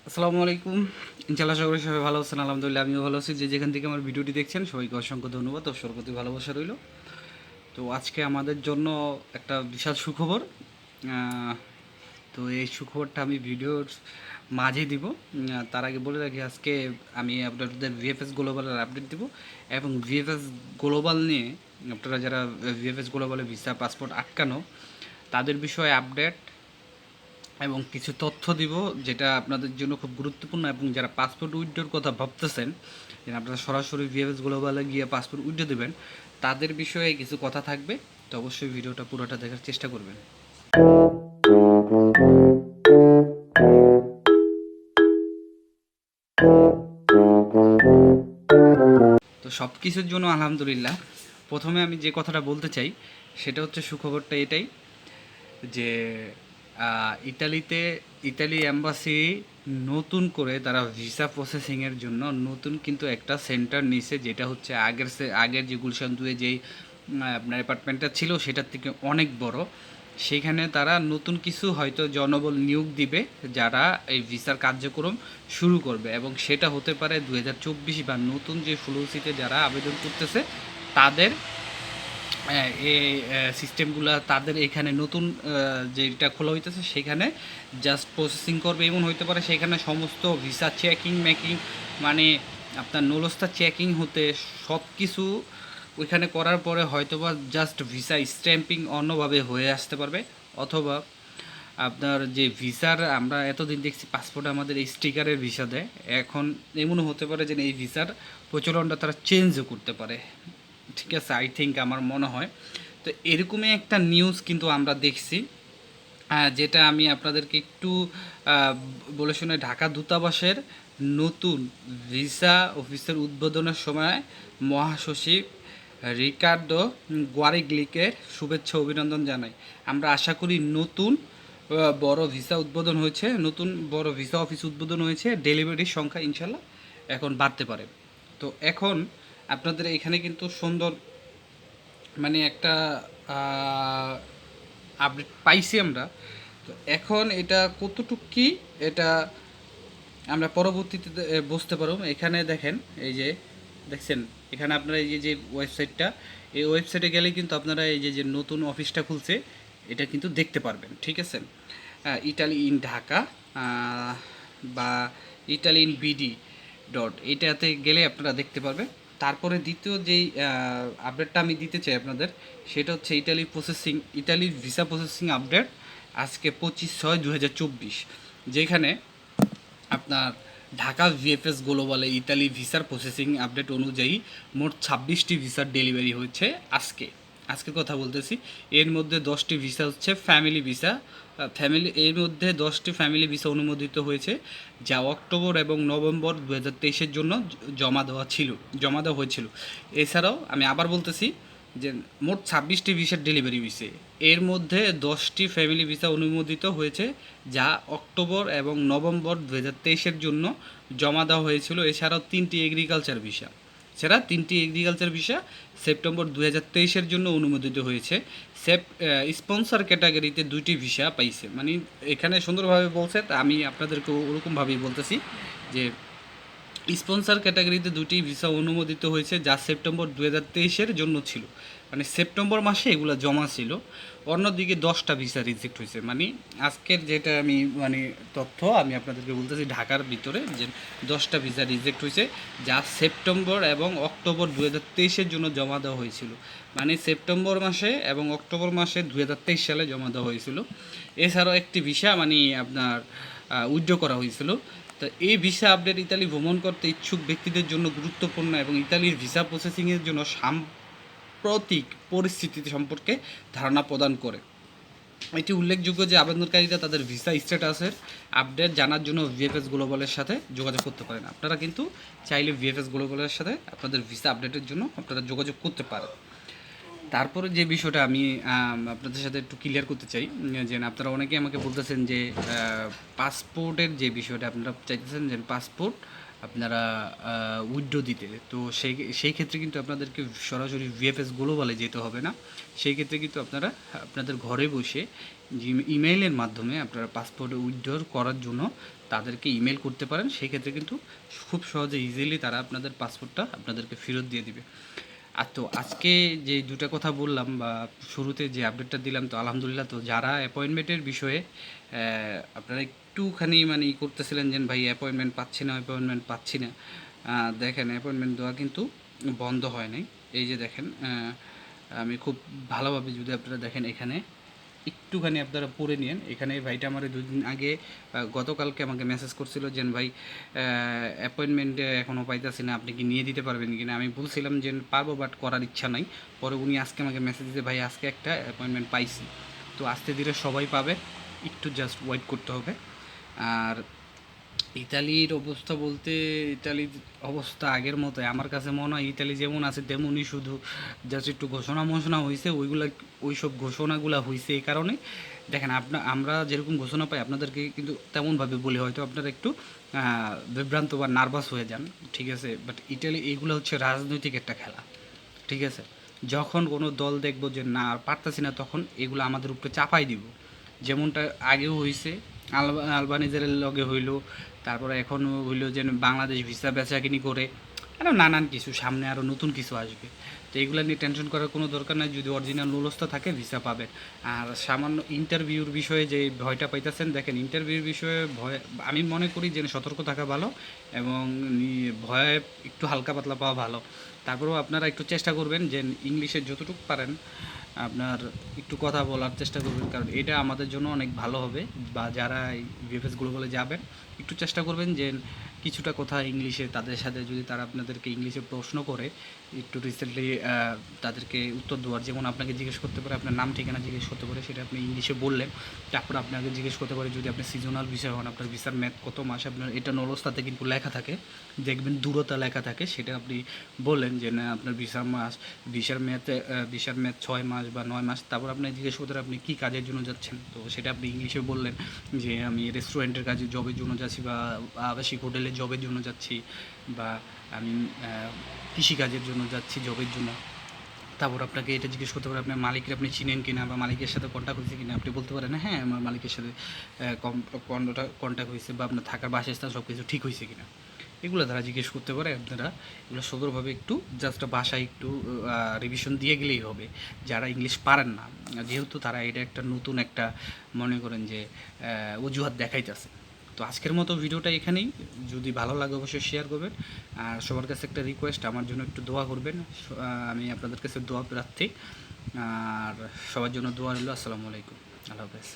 আসসালামু আলাইকুম। ইনশাআল্লাহ আশা করি সবাই ভালো আছেন। আলহামদুলিল্লাহ আমিও ভালো আছি। যে যেখান থেকে আমার ভিডিওটি দেখছেন সবাইকে অসংখ্য ধন্যবাদ ও সর্বপ্রতি ভালোবাসা রইল। তো আজকে আমাদের জন্য একটা বিশাল সুখবর। তো এই সুখবরটা আমি ভিডিওর মাঝে দিব। তার আগে বলে রাখি আজকে আমি আপনাদের ভিএফএস গ্লোবালের আপডেট দিব এবং ভিএফএস গ্লোবাল নিয়ে আপনারা যারা ভিএফএস গ্লোবালে ভিসা পাসপোর্ট আটকানো তাদের বিষয়ে আপডেট এবং কিছু তথ্য দিব যেটা আপনাদের জন্য খুব গুরুত্বপূর্ণ এবং যারা পাসপোর্ট উইথড্রর কথা ভাবতেছেন যে আপনারা সরাসরি ভিএফএস গ্লোবালে গিয়ে পাসপোর্ট উইথড্র দেবেন তাদের বিষয়ে কিছু কথা থাকবে। তো অবশ্যই ভিডিওটা পুরোটা দেখার চেষ্টা করবেন। তো সব কিছুর জন্য আলহামদুলিল্লাহ। প্রথমে আমি যে কথাটা বলতে চাই সেটা হচ্ছে সুখবরটা এটাই যে ইতালিতে ইতালি অ্যাম্বাসি নতুন করে তারা ভিসা প্রসেসিংয়ের জন্য নতুন কিন্তু একটা সেন্টার নিয়েছে, যেটা হচ্ছে আগের যে গুলশান দুয়ে যেই আপনার অ্যাপার্টমেন্টটা ছিল সেটার থেকে অনেক বড়। সেখানে তারা নতুন কিছু হয়তো জনবল নিয়োগ দিবে যারা এই ভিসার কার্যক্রম শুরু করবে, এবং সেটা হতে পারে 2024 বা নতুন যে ফ্লুসিতে যারা আবেদন করতেছে তাদের এই সিস্টেমগুলো তাদের এখানে নতুন যেটা খোলা হইতেছে সেখানে জাস্ট প্রসেসিং করবে। এমন হইতে পারে সেখানে সমস্ত ভিসা চেকিং মেকিং মানে আপনার নলস্তা চেকিং হতে সব কিছু ওইখানে করার পরে হয়তোবা জাস্ট ভিসা স্ট্যাম্পিং অন্যভাবে হয়ে আসতে পারবে। অথবা আপনার যে ভিসার আমরা এতদিন দেখছি পাসপোর্টে আমাদের এই স্টিকারের ভিসা দেয়, এখন এমনও হতে পারে যে এই ভিসার প্রচলনটা তারা চেঞ্জও করতে পারে। ঠিক আছে, আই থিঙ্ক আমার মনে হয়। তো এরকমই একটা নিউজ কিন্তু আমরা দেখছি, যেটা আমি আপনাদেরকে একটু বলে শুনে ঢাকা দূতাবাসের নতুন ভিসা অফিসের উদ্বোধনের সময় মহাসচিব রিকার্ডো গোয়ারিগ্লিকের শুভেচ্ছা অভিনন্দন জানাই। আমরা আশা করি নতুন বড় ভিসা উদ্বোধন হয়েছে, নতুন বড় ভিসা অফিস উদ্বোধন হয়েছে, ডেলিভারির সংখ্যা ইনশাল্লাহ এখন বাড়তে পারে। তো এখন আপনাদের এখানে কিন্তু সুন্দর মানে একটা আপডেট পাইছি আমরা। তো এখন এটা কতটুকু কি এটা আমরা পরবর্তীতে বুঝতে পারব। এখানে দেখেন, এই যে দেখছেন এখানে আপনারা এই যে ওয়েবসাইটটা, এই ওয়েবসাইটে গেলে কিন্তু আপনারা এই যে নতুন অফিসটা খুলছে এটা কিন্তু দেখতে পারবেন। ঠিক আছে, ইটালি ইন ঢাকা বা ইটালি ইন বিডি ডট এটাতে গেলে আপনারা দেখতে পারবেন। তারপরে দ্বিতীয় যেই আপডেটটা আমি দিতে চাই আপনাদের সেটা হচ্ছে ইটালির ভিসা প্রসেসিং আপডেট আজকে 25/6/2024, যেখানে আপনার ঢাকা ভিএফএস গ্লোবালে ইতালি ভিসার প্রসেসিং আপডেট অনুযায়ী মোট 26টি ভিসার ডেলিভারি হয়েছে আজকে। আজকে কথা বলতেছি, এর মধ্যে 10টি ভিসা হচ্ছে ফ্যামিলি ভিসা। এর মধ্যে 10টি ফ্যামিলি ভিসা অনুমোদিত হয়েছে, যা অক্টোবর এবং নভেম্বর 2023-এর জন্য জমা দেওয়া হয়েছিল। এছাড়াও আমি আবার বলতেছি যে মোট 26টি ভিসার ডেলিভারি হয়েছে, এর মধ্যে 10টি ফ্যামিলি ভিসা অনুমোদিত হয়েছে যা অক্টোবর এবং নভেম্বর 2023-এর জন্য জমা দেওয়া হয়েছিল। এছাড়াও 3টি এগ্রিকালচার ভিসা সেপ্টেম্বর 2023-এর জন্য অনুমোদিত হয়েছে। স্পন্সর ক্যাটাগরিতে 2টি ভিসা পাইছে। মানে এখানে সুন্দরভাবে বলছে, তা আমি আপনাদেরকে ওরকমভাবেই বলতেছি যে স্পন্সর ক্যাটাগরিতে 2টি ভিসা অনুমোদিত হয়েছে যা সেপ্টেম্বর 2023-এর জন্য ছিল, মানে সেপ্টেম্বর মাসে এগুলো জমা ছিল। অন্যদিকে 10টা ভিসা রিজেক্ট হয়েছে। মানে আজকের যেটা আমি মানে তথ্য আমি আপনাদেরকে বলতেছি ঢাকার ভিতরে যে 10টা ভিসা রিজেক্ট হয়েছে যা সেপ্টেম্বর এবং অক্টোবর 2023-এর জন্য জমা দেওয়া হয়েছিল। মানে সেপ্টেম্বর মাসে এবং অক্টোবর মাসে 2023 সালে জমা দেওয়া হয়েছিল। এছাড়াও একটি ভিসা মানে আপনার উইথড্র করা হয়েছিল। তো এই ভিসা আপডেট ইতালি ভ্রমণ করতে ইচ্ছুক ব্যক্তিদের জন্য গুরুত্বপূর্ণ এবং ইতালির ভিসা প্রসেসিংয়ের জন্য সাম্প্রতিক পরিস্থিতি সম্পর্কে ধারণা প্রদান করে। এটি উল্লেখযোগ্য যে আবেদনকারীরা তাদের ভিসা স্ট্যাটাসের আপডেট জানার জন্য ভিএফএস গ্লোবালের সাথে যোগাযোগ করতে পারেন। আপনারা কিন্তু চাইলে ভিএফএস গ্লোবালের সাথে আপনাদের ভিসা আপডেটের জন্য আপনারা যোগাযোগ করতে পারেন। তারপরে যে বিষয়টা আমি আপনাদের সাথে একটু ক্লিয়ার করতে চাই যে আপনারা অনেকেই আমাকে বলতেছেন যে পাসপোর্টের যে বিষয়টা আপনারা চাইতেছেন যে পাসপোর্ট আপনারা উইথড্র দিতে। তো সেই ক্ষেত্রে কিন্তু আপনাদেরকে সরাসরি ভিএফএস গ্লোবালে যেতে হবে না। সেই ক্ষেত্রে কিন্তু আপনারা আপনাদের ঘরে বসে ইমেইলের মাধ্যমে আপনারা পাসপোর্ট উইথড্র করার জন্য তাদেরকে ইমেল করতে পারেন। সেক্ষেত্রে কিন্তু খুব সহজে ইজিলি তারা আপনাদের পাসপোর্টটা আপনাদেরকে ফেরত দিয়ে দিবে। আর তো আজকে যে দুটা কথা বললাম বা শুরুতে যে আপডেটটা দিলাম, তো আলহামদুলিল্লাহ, তো যারা অ্যাপয়েন্টমেন্টের বিষয়ে আপনারা একটুখানি মানে করতেছিলেন যে ভাই অ্যাপয়েন্টমেন্ট পাচ্ছি না, দেখেন অ্যাপয়েন্টমেন্ট দেওয়া কিন্তু বন্ধ হয় নাই। এই যে দেখেন, আমি খুব ভালোভাবে যদি আপনারা দেখেন এখানে একটুখানি আপনারা পড়ে নিন। এখানে ভাইটা আমার 2 দিন আগে গতকালকে আমাকে মেসেজ করছিল যে ভাই অ্যাপয়েন্টমেন্টে এখনও পাইতেছি না, আপনি কি নিয়ে দিতে পারবেন কিনা। আমি বলছিলাম যে পারবো, বাট করার ইচ্ছা নাই। পরে উনি আজকে আমাকে মেসেজ দিতে, ভাই আজকে একটা অ্যাপয়েন্টমেন্ট পাইছি। তো আস্তে ধীরে সবাই পাবে, একটু জাস্ট ওয়েট করতে হবে। আর ইতালির অবস্থা বলতে, ইতালির অবস্থা আগের মতোই আমার কাছে মনে হয়। ইতালি যেমন আছে তেমনই, শুধু জাস্ট একটু ঘোষণা হয়েছে, ওই সব ঘোষণাগুলো হয়েছে এই কারণে। দেখেন আমরা যেরকম ঘোষণা পাই আপনাদেরকে কিন্তু তেমনভাবে বলি, হয়তো আপনারা একটু বিভ্রান্ত বা নার্ভাস হয়ে যান, ঠিক আছে। বাট ইতালি এইগুলো হচ্ছে রাজনৈতিক একটা খেলা, ঠিক আছে। যখন কোনো দল দেখবো যে না পারতাছি না, তখন এগুলো আমাদের উপরে চাপাই দিব। যেমনটা আগেও হয়েছে, আলবানিজের লগে হইলো, তারপরে এখনও হইলো যে বাংলাদেশ ভিসা বেচাকিনি করে, আরও নানান কিছু, সামনে আরও নতুন কিছু আসবে। তো এইগুলো নিয়ে টেনশন করার কোনো দরকার নাই। যদি অরিজিনাল নুলস্থা থাকে ভিসা পাবেন। আর সামান্য ইন্টারভিউর বিষয়ে যে ভয়টা পাইতেছেন, দেখেন ইন্টারভিউর বিষয়ে ভয়, আমি মনে করি যে সতর্ক থাকা ভালো এবং ভয় একটু হালকা পাতলা পাওয়া ভালো। তারপরেও আপনারা একটু চেষ্টা করবেন যে ইংলিশে যতটুকু পারেন আপনার একটু কথা বলার চেষ্টা করবেন, কারণ এটা আমাদের জন্য অনেক ভালো হবে। বা যারা এই ভিএফএস গ্লোবালে যাবেন, একটু চেষ্টা করবেন যে কিছুটা কথা ইংলিশে, তাদের সাথে যদি তারা আপনাদেরকে ইংলিশে প্রশ্ন করে, একটু রিসেন্টলি তাদেরকে উত্তর দেওয়ার। যেমন আপনাকে জিজ্ঞেস করতে পারে, আপনার নাম ঠিকানা জিজ্ঞেস করতে পারে, সেটা আপনি ইংলিশে বললেন। তারপর আপনাকে জিজ্ঞেস করতে পারে যদি আপনি সিজনাল ভিসা হন, আপনার ভিসার মেয়াদ কত মাস, আপনার এটা নলস্তাতে কিন্তু লেখা থাকে, দেখবেন দূরতা লেখা থাকে, সেটা আপনি বললেন যে না আপনার ভিসার মেয়াদ 6 মাস বা 9 মাস। তারপর আপনি জিজ্ঞেস করতে আপনি কী কাজের জন্য যাচ্ছেন, তো সেটা আপনি ইংলিশে বললেন যে আমি রেস্টুরেন্টের কাজে জবের জন্য যাচ্ছি, বা আবাসিক হোটেলে জবের জন্য যাচ্ছি, বা আমি কৃষিকাজের জন্য যাচ্ছি জবের জন্য। তারপর আপনাকে এটা জিজ্ঞেস করতে পারে আপনার মালিককে আপনি চিনেন কিনা, বা মালিকের সাথে কন্ট্যাক্ট হয়েছে কিনা। আপনি বলতে পারেন হ্যাঁ আমার মালিকের সাথে কন্ট্যাক্ট হয়েছে, বা আপনার থাকার বাসস্থান সব কিছু ঠিক হয়েছে কিনা। এগুলো তারা জিজ্ঞেস করতে পারে। আপনারা এগুলো সদরভাবে একটু জাস্ট ভাষায় একটু রিভিশন দিয়ে গেলেই হবে, যারা ইংলিশ পারেন না, যেহেতু তারা এটা একটা নতুন একটা মনে করেন যে অজুহাত দেখাইতেছে। তো আজকের মতো ভিডিওটা এখানেই। যদি ভালো লাগে অবশ্যই শেয়ার করবেন। আর সবার কাছে একটা রিকোয়েস্ট, আমার জন্য একটু দোয়া করবেন। আমি আপনাদের কাছে দোয়া প্রার্থী। আর সবার জন্য দোয়া রইল। আসসালামু আলাইকুম, আল্লাহ হাফেজ।